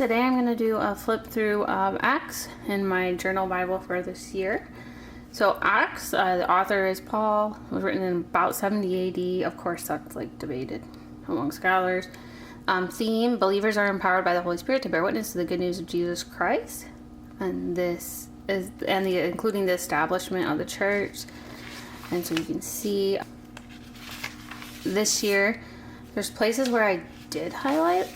Today I'm going to do a flip through of Acts in my journal Bible for this year. So Acts, the author is Paul, was written in about 70 AD. Of course, that's debated among scholars. Theme: believers are empowered by the Holy Spirit to bear witness to the good news of Jesus Christ, and including the establishment of the church. And so you can see this year, there's places where I did highlight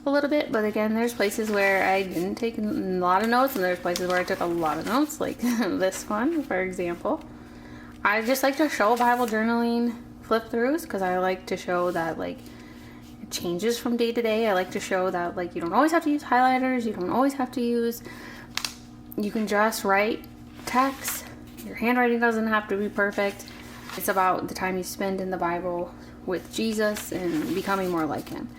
a little bit, but again, there's places where I didn't take a lot of notes, and there's places where I took a lot of notes, like this one, for example. I just like to show Bible journaling flip throughs because I like to show that it changes from day to day. I like to show that you don't always have to use highlighters, you can just write text. Your handwriting doesn't have to be perfect. It's about the time you spend in the Bible with Jesus and becoming more like him.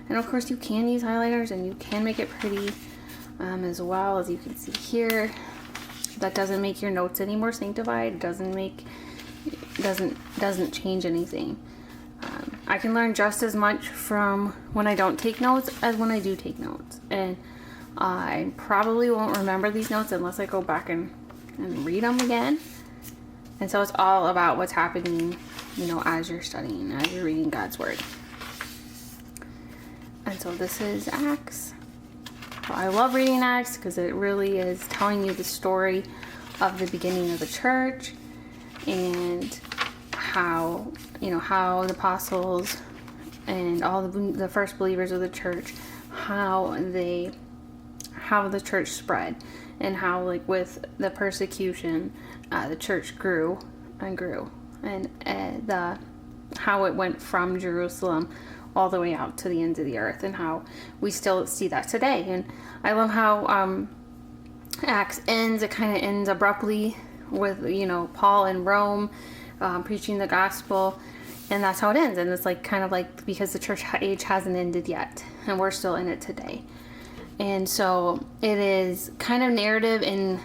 And of course you can use highlighters and you can make it pretty as well, as you can see here. That doesn't make your notes any more sanctified. Doesn't change anything. I can learn just as much from when I don't take notes as when I do take notes. And I probably won't remember these notes unless I go back and read them again. And so it's all about what's happening, as you're studying, as you're reading God's Word. And so this is Acts. I love reading Acts because it really is telling you the story of the beginning of the church and how the apostles and all the first believers of the church, how the church spread, and how with the persecution, the church grew and grew, and how it went from Jerusalem all the way out to the ends of the earth, and how we still see that today. And I love how Acts ends. It kind of ends abruptly with Paul in Rome preaching the gospel, and that's how it ends. And it's because the church age hasn't ended yet, and we're still in it today. And so it is kind of narrative in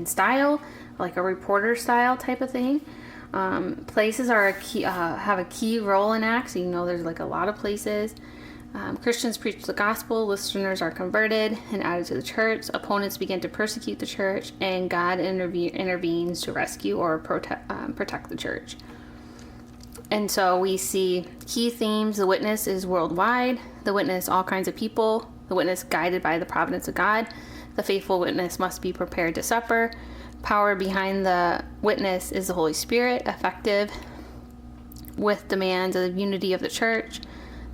style, like a reporter style type of thing. Places are have a key role in Acts. There's a lot of places. Christians preach the gospel, listeners are converted and added to the church, opponents begin to persecute the church, and God intervenes to rescue or protect the church. And so we see key themes. The witness is worldwide. The witness, all kinds of people. The witness, guided by the providence of God. The faithful witness must be prepared to suffer. Power behind the witness is the Holy Spirit, effective with demands of the unity of the church.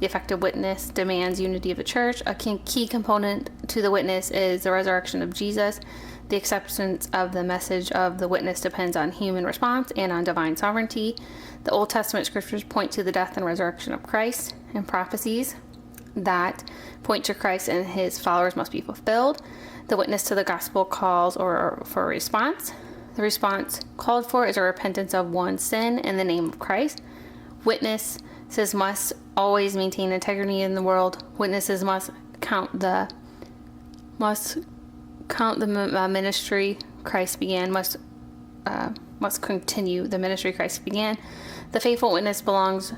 The effective witness demands unity of the church. A key component to the witness is the resurrection of Jesus. The acceptance of the message of the witness depends on human response and on divine sovereignty. The Old Testament scriptures point to the death and resurrection of Christ, and prophecies that point to Christ and his followers must be fulfilled. The witness to the gospel calls for a response. The response called for is a repentance of one's sin in the name of Christ. Witnesses must always maintain integrity in the world. Witnesses must count the ministry Christ began. Must continue the ministry Christ began. The faithful witness brings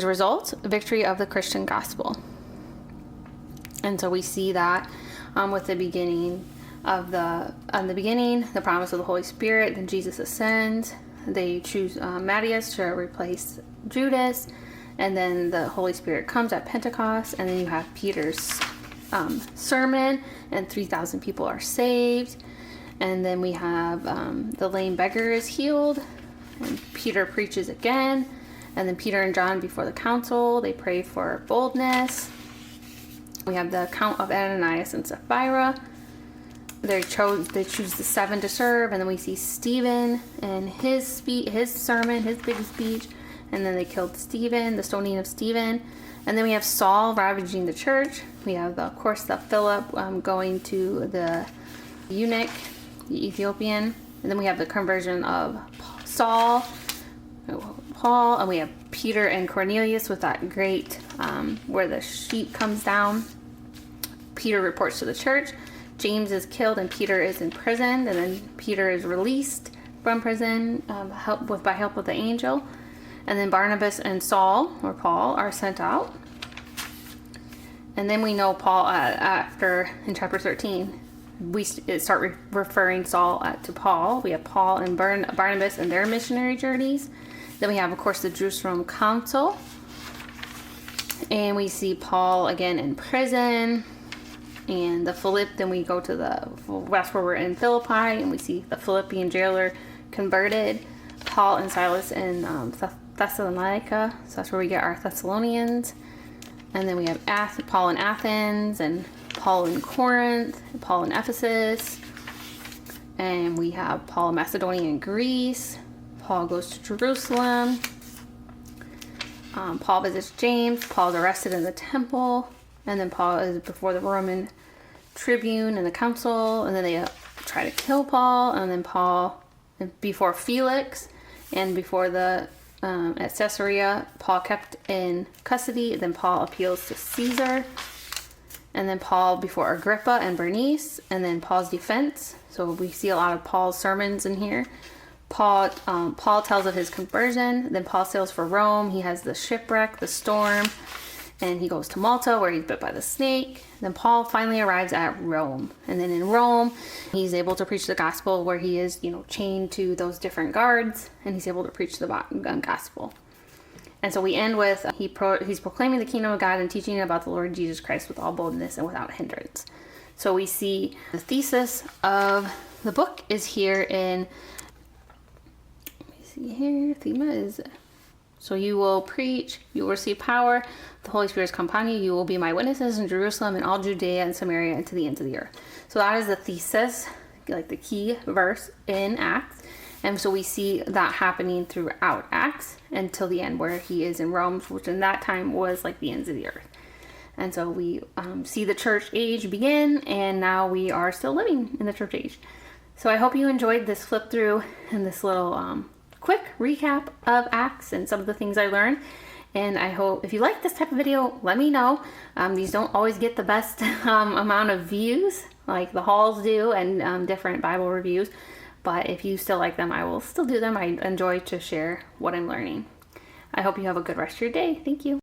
results, victory of the Christian gospel. And so we see that with the beginning the promise of the Holy Spirit. Then Jesus ascends. They choose Matthias to replace Judas, and then the Holy Spirit comes at Pentecost, and then you have Peter's sermon, and 3,000 people are saved. And then we have the lame beggar is healed, and Peter preaches again. And then Peter and John before the council, they pray for boldness. We have the account of Ananias and Sapphira. They choose the 7 to serve, and then we see Stephen and his sermon, his big speech, and then they killed Stephen, the stoning of Stephen. And then we have Saul ravaging the church. We have, of course, the Philip going to the eunuch, the Ethiopian, and then we have the conversion of Paul, and we have Peter and Cornelius with that great where the sheep comes down. Peter reports to the church. James is killed and Peter is imprisoned, and then Peter is released from prison by help of the angel. And then Barnabas and Saul, or Paul, are sent out. And then we know Paul, after in chapter 13, we start referring Saul to Paul. We have Paul and Barnabas and their missionary journeys. Then we have, of course, the Jerusalem Council. And we see Paul again in prison. And then we go to that's where we're in Philippi, and we see the Philippian jailer converted. Paul and Silas in Thessalonica, so that's where we get our Thessalonians. And then we have Paul in Athens, and Paul in Corinth, and Paul in Ephesus. And we have Paul in Macedonia and Greece. Paul goes to Jerusalem. Paul visits James. Paul's arrested in the temple. And then Paul is before the Roman tribune and the council. And then they try to kill Paul. And then Paul, before Felix and before at Caesarea, Paul kept in custody. Then Paul appeals to Caesar. And then Paul before Agrippa and Bernice. And then Paul's defense. So we see a lot of Paul's sermons in here. Paul tells of his conversion. Then Paul sails for Rome. He has the shipwreck, the storm. And he goes to Malta where he's bit by the snake. Then Paul finally arrives at Rome. And then in Rome, he's able to preach the gospel where he is, chained to those different guards. And he's able to preach the gospel. And so we end with, he's proclaiming the kingdom of God and teaching about the Lord Jesus Christ with all boldness and without hindrance. So we see the thesis of the book is here in, let me see here, theme is... So you will preach, you will receive power, the Holy Spirit is come upon you, you will be my witnesses in Jerusalem and all Judea and Samaria and to the ends of the earth. So that is the thesis, like the key verse in Acts. And so we see that happening throughout Acts until the end where he is in Rome, which in that time was like the ends of the earth. And so we see the church age begin, and now we are still living in the church age. So I hope you enjoyed this flip through and this little quick recap of Acts and some of the things I learned. And I hope if you like this type of video, let me know. These don't always get the best amount of views like the hauls do and different Bible reviews. But if you still like them, I will still do them. I enjoy to share what I'm learning. I hope you have a good rest of your day. Thank you.